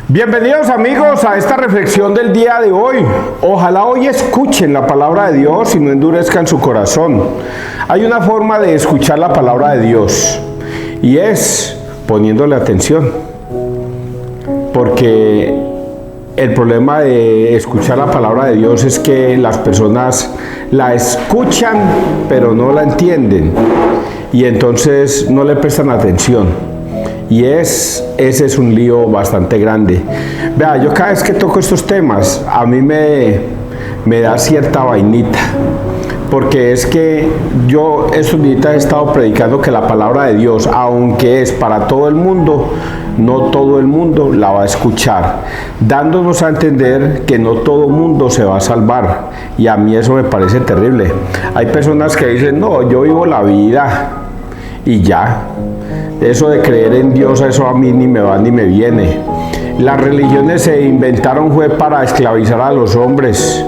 Bienvenidos amigos a esta reflexión del día de hoy. Ojalá hoy escuchen la palabra de Dios y no endurezcan su corazón. Hay una forma de escuchar la palabra de Dios y es poniéndole atención. Porque el problema de escuchar la palabra de Dios es que las personas la escuchan pero no la entienden y entonces no le prestan atención. Y ese es un lío bastante grande. Vea, yo cada vez que toco estos temas, a mí me da cierta vainita. Porque es que yo estos días he estado predicando que la palabra de Dios, aunque es para todo el mundo, no todo el mundo la va a escuchar, dándonos a entender que no todo el mundo se va a salvar. Y a mí eso me parece terrible. Hay personas que dicen, no, yo vivo la vida y ya. Eso de creer en Dios, eso a mí ni me va ni me viene. Las religiones se inventaron fue para esclavizar a los hombres.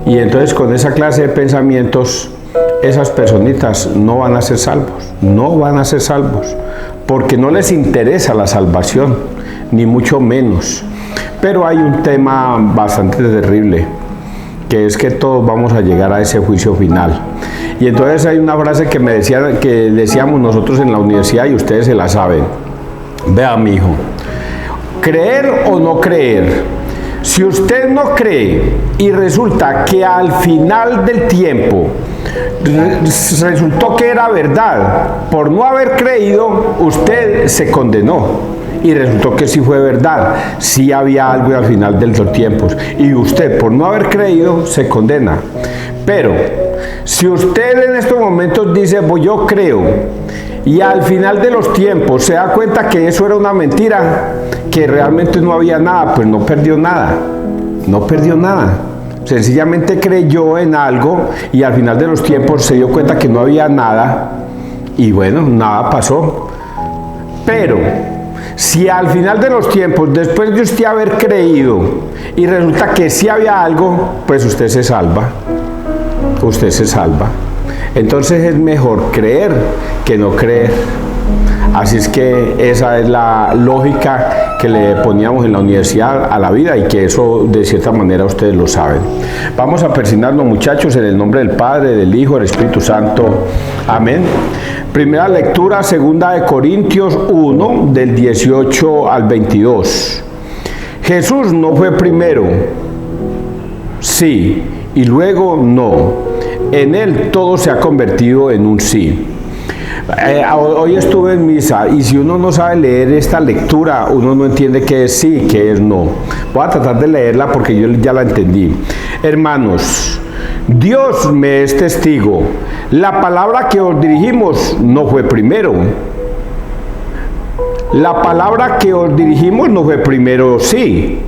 Y entonces con esa clase de pensamientos, esas personitas no van a ser salvos. No van a ser salvos. Porque no les interesa la salvación, ni mucho menos. Pero hay un tema bastante terrible, que es que todos vamos a llegar a ese juicio final. Y entonces hay una frase que decíamos nosotros en la universidad y ustedes se la saben. Vea, mi hijo, creer o no creer. Si usted no cree y resulta que al final del tiempo resultó que era verdad, por no haber creído, usted se condenó. Y resultó que sí fue verdad, sí había algo al final de los tiempos. Y usted, por no haber creído, se condena. Pero, si usted en estos momentos dice, pues yo creo, y al final de los tiempos se da cuenta que eso era una mentira, que realmente no había nada, pues no perdió nada. No perdió nada. Sencillamente creyó en algo y al final de los tiempos se dio cuenta que no había nada y bueno, nada pasó. Pero si al final de los tiempos, después de usted haber creído y resulta que sí había algo, pues usted se salva. Usted se salva. Entonces es mejor creer que no creer. Así es que esa es la lógica que le poníamos en la universidad a la vida y que eso de cierta manera ustedes lo saben. Vamos a persignarnos, muchachos, en el nombre del Padre, del Hijo, del Espíritu Santo. Amén. Primera lectura, 2 Corintios 1, del 18 al 22. Jesús no fue primero, sí, y luego no. En él todo se ha convertido en un sí. Hoy estuve en misa y si uno no sabe leer esta lectura, uno no entiende qué es sí y qué es no. Voy a tratar de leerla porque yo ya la entendí. Hermanos, Dios me es testigo. La palabra que os dirigimos no fue primero. La palabra que os dirigimos no fue primero sí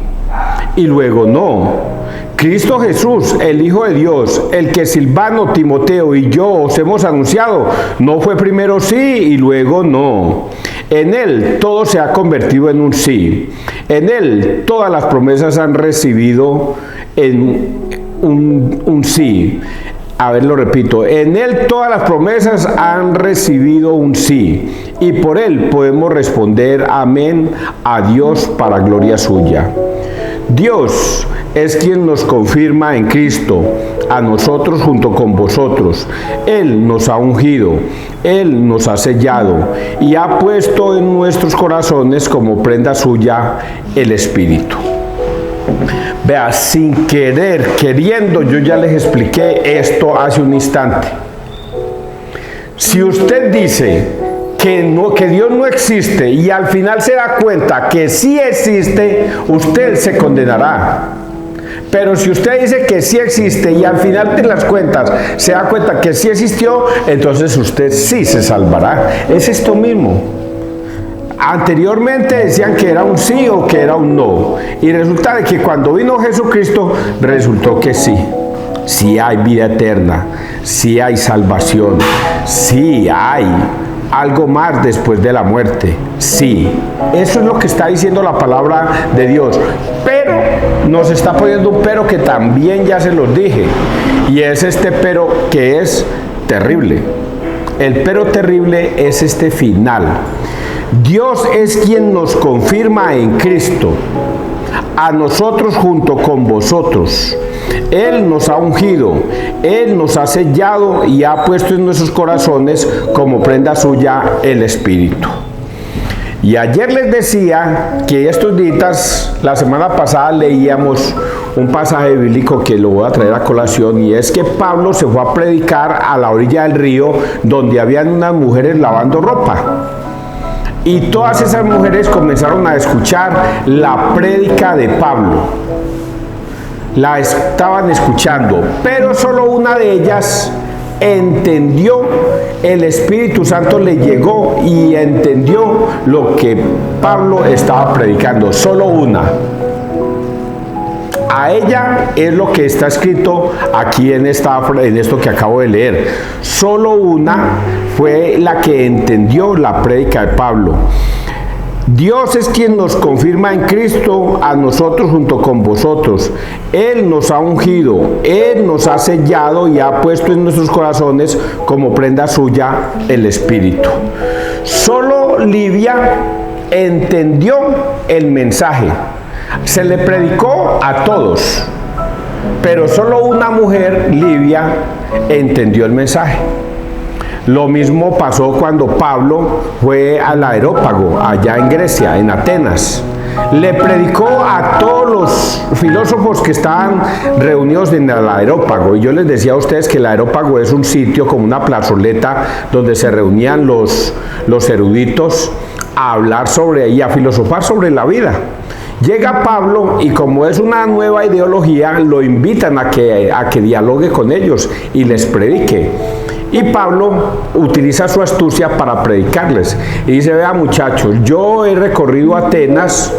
y luego no. Cristo Jesús, el Hijo de Dios, el que Silvano, Timoteo y yo os hemos anunciado, no fue primero sí y luego no. En él todo se ha convertido en un sí. En él todas las promesas han recibido en un sí. A ver, lo repito. En él todas las promesas han recibido un sí. Y por él podemos responder amén a Dios para gloria suya. Dios es quien nos confirma en Cristo, a nosotros junto con vosotros. Él nos ha ungido, Él nos ha sellado y ha puesto en nuestros corazones como prenda suya el Espíritu. Vea, sin querer, queriendo, yo ya les expliqué esto hace un instante. Si usted dice que Dios no existe y al final se da cuenta que sí existe, usted se condenará. Pero si usted dice que sí existe y al final de las cuentas se da cuenta que sí existió, entonces usted sí se salvará. Es esto mismo. Anteriormente decían que era un sí o que era un no. Y resulta de que cuando vino Jesucristo, resultó que sí. Sí hay vida eterna, sí hay salvación, sí hay algo más después de la muerte. Sí, eso es lo que está diciendo la palabra de Dios. Pero nos está poniendo un pero que también ya se los dije. Y es este pero que es terrible. El pero terrible es este final. Dios es quien nos confirma en Cristo. a nosotros junto con vosotros. Él nos ha ungido, Él nos ha sellado y ha puesto en nuestros corazones como prenda suya el Espíritu. Y ayer les decía que estos días, la semana pasada leíamos un pasaje bíblico que lo voy a traer a colación, y es que Pablo se fue a predicar a la orilla del río donde habían unas mujeres lavando ropa. Y todas esas mujeres comenzaron a escuchar la prédica de Pablo. La estaban escuchando, pero solo una de ellas entendió, el Espíritu Santo le llegó y entendió lo que Pablo estaba predicando, solo una. A ella es lo que está escrito aquí en esto que acabo de leer. Solo una fue la que entendió la prédica de Pablo. Dios es quien nos confirma en Cristo a nosotros junto con vosotros. Él nos ha ungido, Él nos ha sellado y ha puesto en nuestros corazones como prenda suya el Espíritu. Solo Livia entendió el mensaje. Se le predicó a todos, pero solo una mujer, Livia, entendió el mensaje. Lo mismo pasó cuando Pablo fue al Areópago, allá en Grecia, en Atenas. Le predicó a todos los filósofos que estaban reunidos en el Areópago. Y yo les decía a ustedes que el Areópago es un sitio como una plazoleta donde se reunían los eruditos a hablar y a filosofar sobre la vida. Llega Pablo y como es una nueva ideología, lo invitan a que dialogue con ellos y les predique. Y Pablo utiliza su astucia para predicarles. Y dice: vea muchachos, yo he recorrido Atenas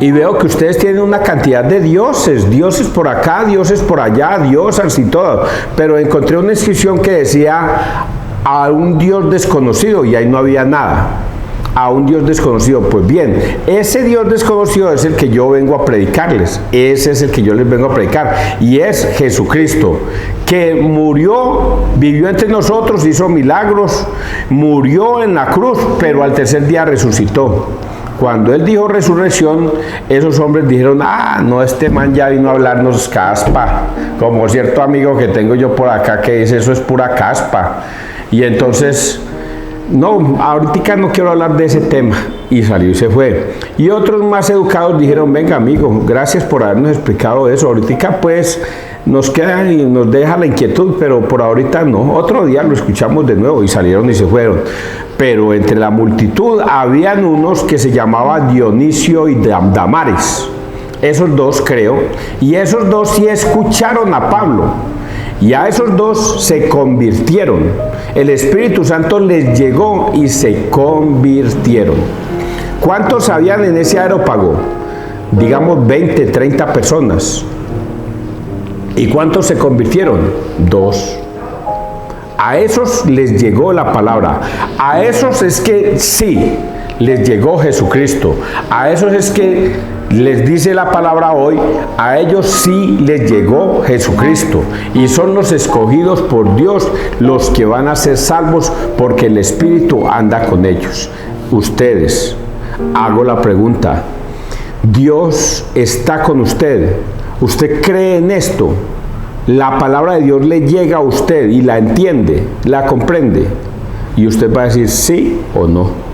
y veo que ustedes tienen una cantidad de dioses por acá, dioses por allá, diosas y todo. Pero encontré una inscripción que decía a un Dios desconocido y ahí no había nada. A un Dios desconocido. Pues bien, ese Dios desconocido es el que yo vengo a predicarles. Ese es el que yo les vengo a predicar. Y es Jesucristo, que murió, vivió entre nosotros, hizo milagros, murió en la cruz, pero al tercer día resucitó. Cuando él dijo resurrección, esos hombres dijeron: ah, no, este man ya vino a hablarnos caspa, como cierto amigo que tengo yo por acá que dice: eso es pura caspa. Y entonces, no, ahorita no quiero hablar de ese tema, y salió y se fue. Y otros más educados dijeron: venga amigo, gracias por habernos explicado eso, ahorita pues nos queda y nos deja la inquietud, pero por ahorita no, otro día lo escuchamos de nuevo, y salieron y se fueron. Pero entre la multitud habían unos que se llamaban Dionisio y Damaris, esos dos creo, y esos dos sí escucharon a Pablo. Y a esos dos se convirtieron. El Espíritu Santo les llegó y se convirtieron. ¿Cuántos habían en ese Areópago? Digamos 20, 30 personas. ¿Y cuántos se convirtieron? 2. A esos les llegó la palabra. A esos es que sí, les llegó Jesucristo. A esos es que les dice la palabra hoy, a ellos sí les llegó Jesucristo. Y son los escogidos por Dios, los que van a ser salvos, porque el Espíritu anda con ellos. Ustedes, hago la pregunta: ¿Dios está con usted? ¿Usted cree en esto? La palabra de Dios le llega a usted y la entiende, la comprende. Y usted va a decir sí o no.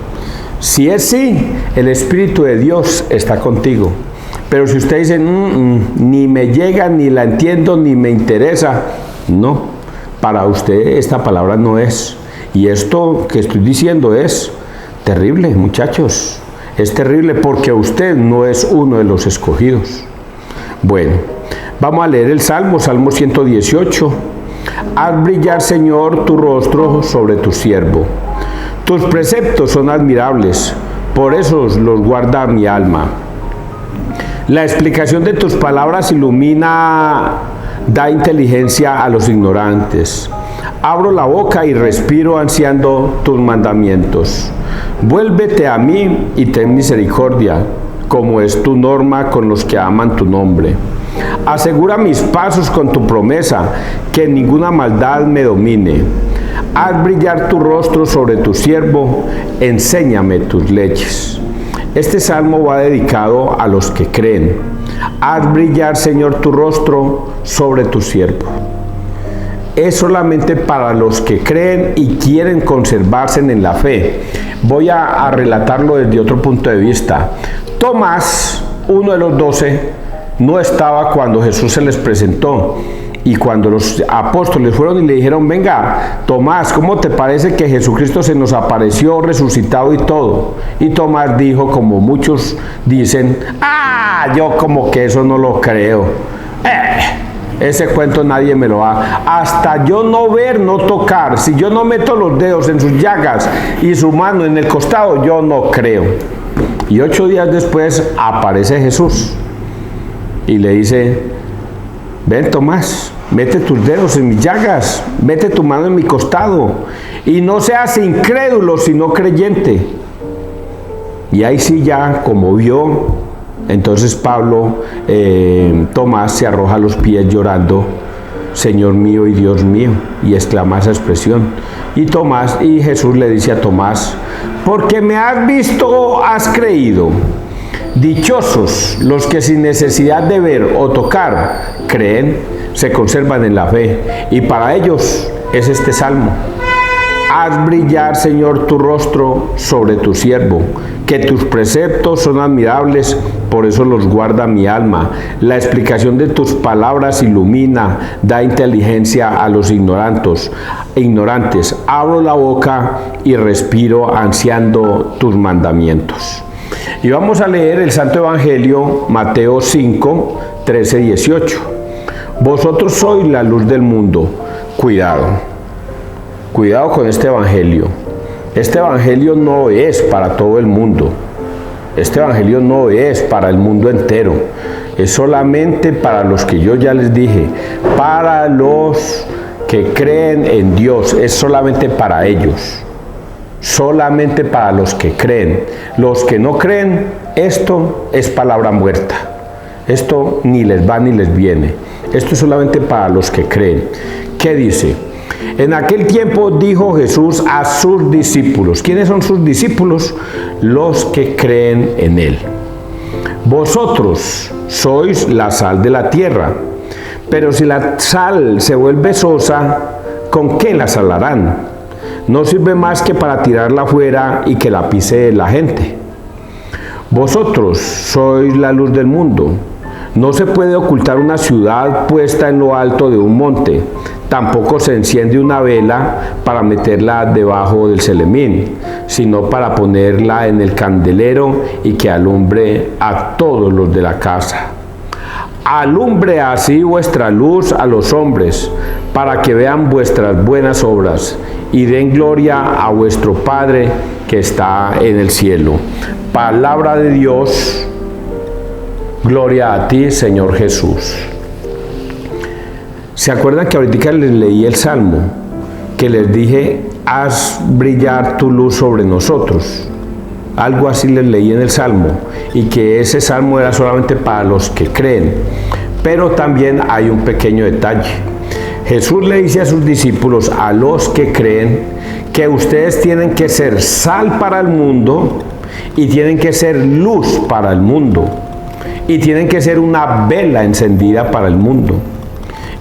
Si es sí, el Espíritu de Dios está contigo. Pero si usted dice ni me llega, ni la entiendo, ni me interesa, no, para usted esta palabra no es. Y esto que estoy diciendo es terrible, muchachos. Es terrible porque usted no es uno de los escogidos. Bueno, vamos a leer el Salmo 118. Haz brillar, Señor, tu rostro sobre tu siervo. Tus preceptos son admirables, por eso los guarda mi alma. La explicación de tus palabras ilumina, da inteligencia a los ignorantes. Abro la boca y respiro ansiando tus mandamientos. Vuélvete a mí y ten misericordia, como es tu norma con los que aman tu nombre. Asegura mis pasos con tu promesa, que ninguna maldad me domine. Haz brillar tu rostro sobre tu siervo, enséñame tus leyes. Este salmo va dedicado a los que creen. Haz brillar, Señor, tu rostro sobre tu siervo. Es solamente para los que creen y quieren conservarse en la fe. Voy a relatarlo desde otro punto de vista. Tomás, uno de los 12, no estaba cuando Jesús se les presentó. Y cuando los apóstoles fueron y le dijeron, venga, Tomás, ¿cómo te parece que Jesucristo se nos apareció resucitado y todo? Y Tomás dijo, como muchos dicen, yo como que eso no lo creo. Ese cuento nadie me lo da. Hasta yo no ver, no tocar, si yo no meto los dedos en sus llagas y su mano en el costado, yo no creo. Y 8 días después aparece Jesús y le dice, ven Tomás, mete tus dedos en mis llagas, mete tu mano en mi costado y no seas incrédulo sino creyente. Y ahí sí ya, como vio, entonces Tomás se arroja a los pies llorando, Señor mío y Dios mío, y exclama esa expresión. Y Jesús le dice a Tomás, porque me has visto, has creído. Dichosos los que sin necesidad de ver o tocar creen, se conservan en la fe, y para ellos es este salmo. Haz brillar, Señor, tu rostro sobre tu siervo, que tus preceptos son admirables, por eso los guarda mi alma. La explicación de tus palabras ilumina, da inteligencia a los ignorantes. Abro la boca y respiro ansiando tus mandamientos. Y vamos a leer el Santo Evangelio, Mateo 5, 13, 18. Vosotros sois la luz del mundo. Cuidado con este Evangelio. Este Evangelio no es para todo el mundo. Este Evangelio no es para el mundo entero. Es solamente para los que yo ya les dije. Para los que creen en Dios. Es solamente para ellos. Solamente para los que creen. Los que no creen, esto es palabra muerta. Esto ni les va ni les viene. Esto es solamente para los que creen. ¿Qué dice? En aquel tiempo dijo Jesús a sus discípulos. ¿Quiénes son sus discípulos? Los que creen en Él. Vosotros sois la sal de la tierra, pero si la sal se vuelve sosa, ¿con qué la salarán? No sirve más que para tirarla afuera y que la pise la gente. Vosotros sois la luz del mundo. No se puede ocultar una ciudad puesta en lo alto de un monte. Tampoco se enciende una vela para meterla debajo del celemín, sino para ponerla en el candelero y que alumbre a todos los de la casa. Alumbre así vuestra luz a los hombres, para que vean vuestras buenas obras y den gloria a vuestro Padre que está en el cielo. Palabra de Dios. Gloria a ti, Señor Jesús. ¿Se acuerdan que ahorita les leí el Salmo? Que les dije, haz brillar tu luz sobre nosotros. Algo así les leí en el Salmo. Y que ese Salmo era solamente para los que creen. Pero también hay un pequeño detalle. Jesús le dice a sus discípulos, a los que creen, que ustedes tienen que ser sal para el mundo y tienen que ser luz para el mundo. Y tienen que ser una vela encendida para el mundo.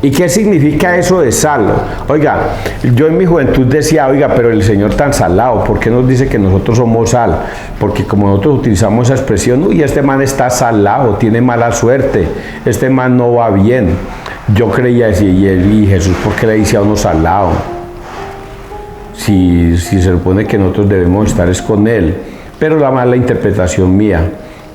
¿Y qué significa eso de sal? Oiga, yo en mi juventud decía, oiga, pero el Señor tan salado, ¿por qué nos dice que nosotros somos sal? Porque como nosotros utilizamos esa expresión, uy, este man está salado, tiene mala suerte, este man no va bien. Yo creía así, y Jesús, ¿por qué le dice a uno salado? Si se supone que nosotros debemos estar es con Él. Pero la mala interpretación mía.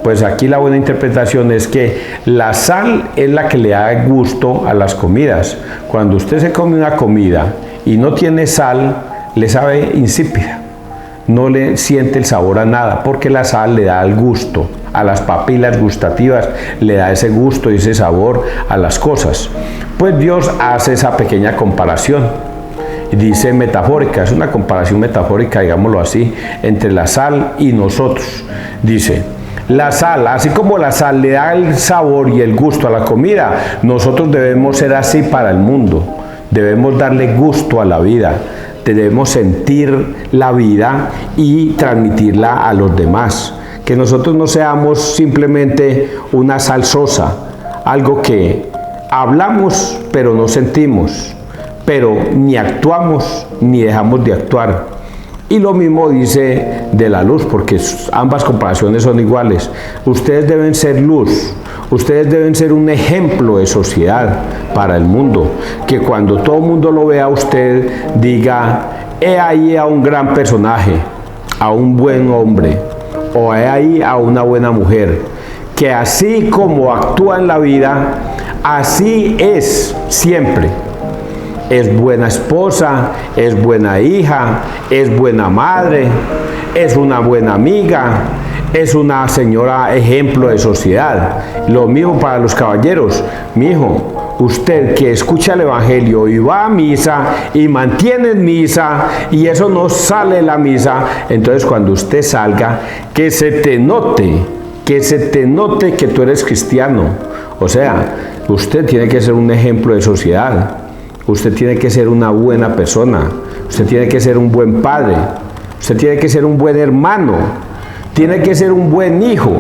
Pues aquí la buena interpretación es que la sal es la que le da gusto a las comidas. Cuando usted se come una comida y no tiene sal, le sabe insípida. No le siente el sabor a nada, porque la sal le da el gusto. A las papilas gustativas le da ese gusto y ese sabor a las cosas. Pues Dios hace esa pequeña comparación. Dice metafórica, es una comparación metafórica, digámoslo así, entre la sal y nosotros. Dice, la sal, así como la sal le da el sabor y el gusto a la comida, nosotros debemos ser así para el mundo. Debemos darle gusto a la vida, debemos sentir la vida y transmitirla a los demás. que nosotros no seamos simplemente una salsosa, algo que hablamos pero no sentimos, pero ni actuamos ni dejamos de actuar. Y lo mismo dice de la luz, porque ambas comparaciones son iguales. Ustedes deben ser luz, ustedes deben ser un ejemplo de sociedad para el mundo, que cuando todo el mundo lo vea a usted diga: he ahí a un gran personaje, a un buen hombre, o he ahí a una buena mujer, que así como actúa en la vida, así es siempre. Es buena esposa, es buena hija, es buena madre, es una buena amiga, es una señora ejemplo de sociedad. Lo mismo para los caballeros. Mi hijo, usted que escucha el evangelio y va a misa y mantiene en misa y eso no sale de la misa, entonces cuando usted salga, que se te note que tú eres cristiano. O sea, usted tiene que ser un ejemplo de sociedad. Usted tiene que ser una buena persona, usted tiene que ser un buen padre, usted tiene que ser un buen hermano, tiene que ser un buen hijo.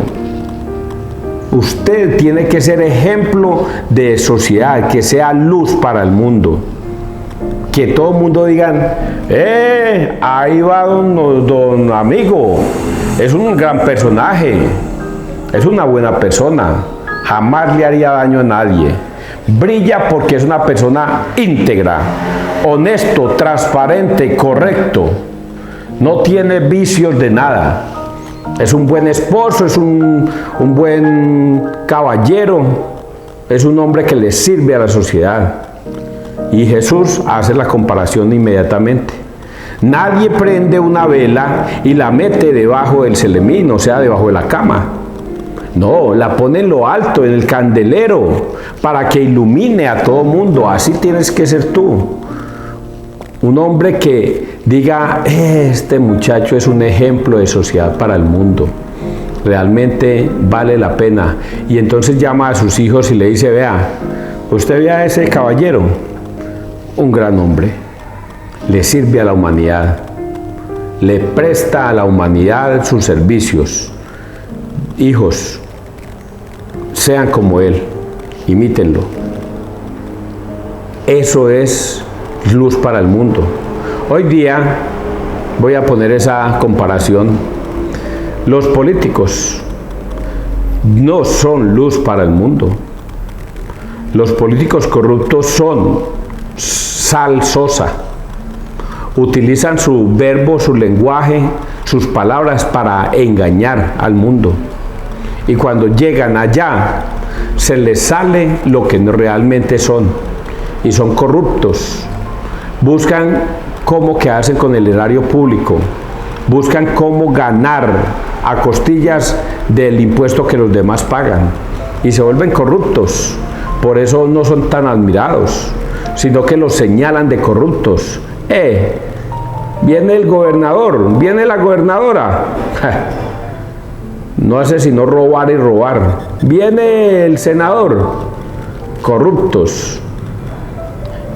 Usted tiene que ser ejemplo de sociedad, que sea luz para el mundo. Que todo el mundo digan: ahí va don amigo, es un gran personaje, es una buena persona, jamás le haría daño a nadie. Brilla porque es una persona íntegra, honesto, transparente, correcto, no tiene vicios de nada, es un buen esposo, es un buen caballero, es un hombre que le sirve a la sociedad. Y Jesús hace la comparación inmediatamente. Nadie prende una vela y la mete debajo del celemín, o sea, debajo de la cama. No, la pone en lo alto, en el candelero, para que ilumine a todo mundo. Así tienes que ser tú. Un hombre que diga: este muchacho es un ejemplo de sociedad para el mundo. Realmente vale la pena. Y entonces llama a sus hijos y le dice: vea, usted ve a ese caballero, un gran hombre, le sirve a la humanidad, le presta a la humanidad sus servicios. Hijos, sean como él, imítenlo. Eso es luz para el mundo. Hoy día, voy a poner esa comparación, los políticos no son luz para el mundo. Los políticos corruptos son sal sosa. Utilizan su verbo, su lenguaje, sus palabras para engañar al mundo. Y cuando llegan allá, se les sale lo que realmente son. Y son corruptos. Buscan cómo quedarse con el erario público. Buscan cómo ganar a costillas del impuesto que los demás pagan. Y se vuelven corruptos. Por eso no son tan admirados, sino que los señalan de corruptos. Viene el gobernador, viene la gobernadora. No hace sino robar y robar. Viene el senador, corruptos.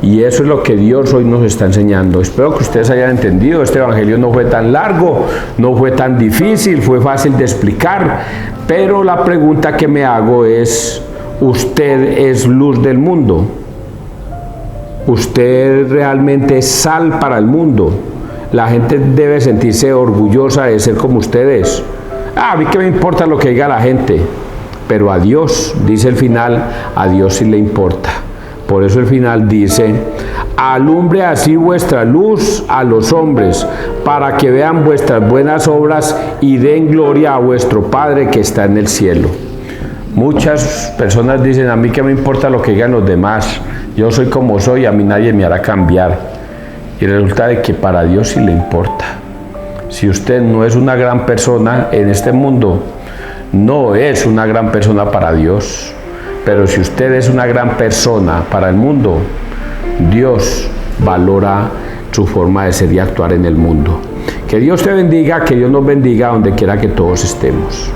Y eso es lo que Dios hoy nos está enseñando. Espero que ustedes hayan entendido. Este evangelio no fue tan largo, no fue tan difícil, fue fácil de explicar. Pero la pregunta que me hago es: ¿usted es luz del mundo? ¿Usted realmente es sal para el mundo? La gente debe sentirse orgullosa de ser como ustedes. A mí qué me importa lo que diga la gente, pero a Dios, dice el final, a Dios sí le importa. Por eso el final dice: alumbre así vuestra luz a los hombres, para que vean vuestras buenas obras y den gloria a vuestro Padre que está en el cielo. Muchas personas dicen: a mí qué me importa lo que digan los demás, yo soy como soy, a mí nadie me hará cambiar. Y resulta de que para Dios sí le importa. Si usted no es una gran persona en este mundo, no es una gran persona para Dios. Pero si usted es una gran persona para el mundo, Dios valora su forma de ser y actuar en el mundo. Que Dios te bendiga, que Dios nos bendiga donde quiera que todos estemos.